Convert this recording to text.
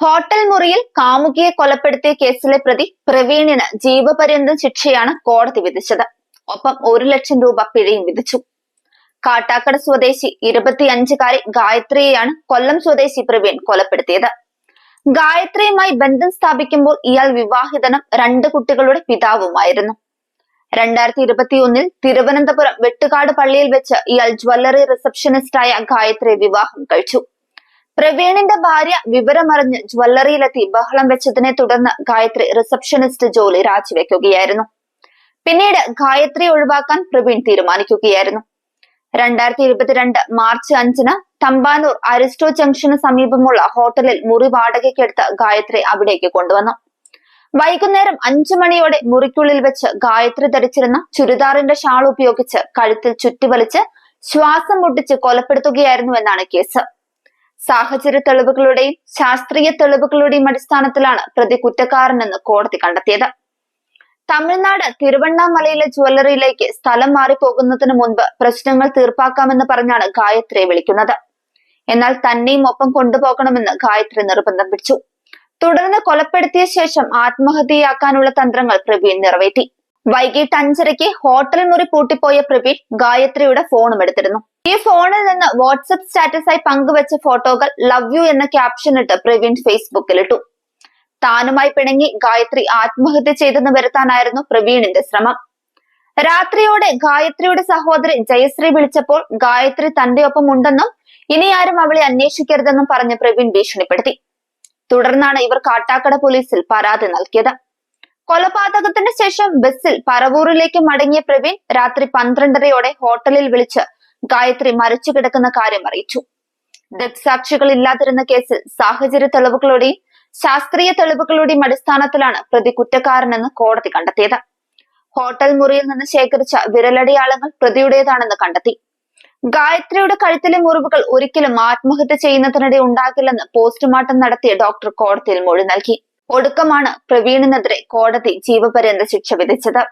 Hotel മുറിയിൽ കാമുകിയെ കൊലപ്പെടുത്തിയ കേസിലെ പ്രതി പ്രവീണിന് ജീവപര്യന്തം ശിക്ഷയാണ് കോടതി വിധിച്ചത്. ഒപ്പം 1 ലക്ഷം രൂപ പിഴയും വിധിച്ചു. കാട്ടാക്കട സ്വദേശി 25-കാരി ഗായത്രിയെയാണ് കൊല്ലം സ്വദേശി പ്രവീൺ കൊലപ്പെടുത്തിയത്. ഗായത്രിയുമായി ബന്ധം സ്ഥാപിക്കുമ്പോൾ ഇയാൾ വിവാഹിതനും 2 കുട്ടികളുടെ പിതാവുമായിരുന്നു. 2021 തിരുവനന്തപുരം വെട്ടുകാട് പള്ളിയിൽ വെച്ച് ഇയാൾ ജ്വല്ലറി റിസപ്ഷനിസ്റ്റായ ഗായത്രിയെ വിവാഹം കഴിച്ചു. പ്രവീണിന്റെ ഭാര്യ വിവരമറിഞ്ഞ് ജ്വല്ലറിയിലെത്തി ബഹളം വെച്ചതിനെ തുടർന്ന് ഗായത്രി റിസപ്ഷനിസ്റ്റ് ജോലി രാജിവെക്കുകയായിരുന്നു. പിന്നീട് ഗായത്രിയെ ഒഴിവാക്കാൻ പ്രവീൺ തീരുമാനിക്കുകയായിരുന്നു. 2022 മാർച്ച് 5-ന് തമ്പാനൂർ അരിസ്റ്റോ ജംഗ്ഷന് സമീപമുള്ള ഹോട്ടലിൽ മുറി വാടകയ്ക്കെടുത്ത് ഗായത്രി അവിടേക്ക് കൊണ്ടുവന്നു. വൈകുന്നേരം 5 മണിയോടെ മുറിക്കുള്ളിൽ വെച്ച് ഗായത്രി ധരിച്ചിരുന്ന ചുരിദാറിന്റെ ഷാൾ ഉപയോഗിച്ച് കഴുത്തിൽ ചുറ്റിവലിച്ച് ശ്വാസം മുട്ടിച്ച് കൊലപ്പെടുത്തുകയായിരുന്നുവെന്നാണ് കേസ്. സാഹചര്യ തെളിവുകളുടെയും ശാസ്ത്രീയ തെളിവുകളുടെയും അടിസ്ഥാനത്തിലാണ് പ്രതി കുറ്റക്കാരനെന്ന് കോടതി കണ്ടെത്തിയത്. തമിഴ്നാട് തിരുവണ്ണാമലയിലെ ജ്വല്ലറിയിലേക്ക് സ്ഥലം മാറിപ്പോകുന്നതിന് മുൻപ് പ്രശ്നങ്ങൾ തീർപ്പാക്കാമെന്ന് പറഞ്ഞാണ് ഗായത്രിയെ വിളിക്കുന്നത്. എന്നാൽ തന്നെയും ഒപ്പം കൊണ്ടുപോകണമെന്ന് ഗായത്രി നിർബന്ധം പിടിച്ചു. തുടർന്ന് കൊലപ്പെടുത്തിയ ശേഷം ആത്മഹത്യയാക്കാനുള്ള തന്ത്രങ്ങൾ പ്രവീൺ നിറവേറ്റി. വൈകിട്ട് 5:30 ഹോട്ടൽ മുറി പൂട്ടിപ്പോയ പ്രവീൺ ഗായത്രിയുടെ ഫോണും എടുത്തിരുന്നു. ഈ ഫോണിൽ നിന്ന് വാട്സ്ആപ്പ് സ്റ്റാറ്റസായി പങ്കുവച്ച ഫോട്ടോകൾ ലവ് യു എന്ന ക്യാപ്ഷൻ ഇട്ട് പ്രവീൺ ഫേസ്ബുക്കിലിട്ടു. താനുമായി പിണങ്ങി ഗായത്രി ആത്മഹത്യ ചെയ്തെന്ന് വരുത്താനായിരുന്നു പ്രവീണിന്റെ ശ്രമം. രാത്രിയോടെ ഗായത്രിയുടെ സഹോദരി ജയശ്രീ വിളിച്ചപ്പോൾ ഗായത്രി തന്റെ ഒപ്പം ഉണ്ടെന്നും ഇനി ആരും അവളെ അന്വേഷിക്കരുതെന്നും പറഞ്ഞ് പ്രവീൺ ഭീഷണിപ്പെടുത്തി. തുടർന്നാണ് ഇവർ കാട്ടാക്കട പോലീസിൽ പരാതി നൽകിയത്. കൊലപാതകത്തിന് ശേഷം ബസ്സിൽ പറവൂരിലേക്ക് മടങ്ങിയ പ്രവീൺ രാത്രി 12:30-ഓടെ ഹോട്ടലിൽ വിളിച്ച് ഗായത്രി മരിച്ചു കിടക്കുന്ന കാര്യം അറിയിച്ചു. ദൃക്സാക്ഷികൾ ഇല്ലാതിരുന്ന കേസിൽ സാഹചര്യ തെളിവുകളുടെയും ശാസ്ത്രീയ തെളിവുകളുടെയും അടിസ്ഥാനത്തിലാണ് പ്രതി കുറ്റക്കാരനെന്ന് കോടതി കണ്ടെത്തിയത്. ഹോട്ടൽ മുറിയിൽ നിന്ന് ശേഖരിച്ച വിരലടയാളങ്ങൾ പ്രതിയുടേതാണെന്ന് കണ്ടെത്തി. ഗായത്രിയുടെ കഴുത്തിലെ മുറിവുകൾ ഒരിക്കലും ആത്മഹത്യ ചെയ്യുന്നതിനിടെ ഉണ്ടാകില്ലെന്ന് പോസ്റ്റ്മോർട്ടം നടത്തിയ ഡോക്ടർ കോടതിയിൽ മൊഴി നൽകി. ഒടുക്കമാണ് പ്രവീണിനെതിരെ കോടതി ജീവപര്യന്ത ശിക്ഷ വിധിച്ചത്.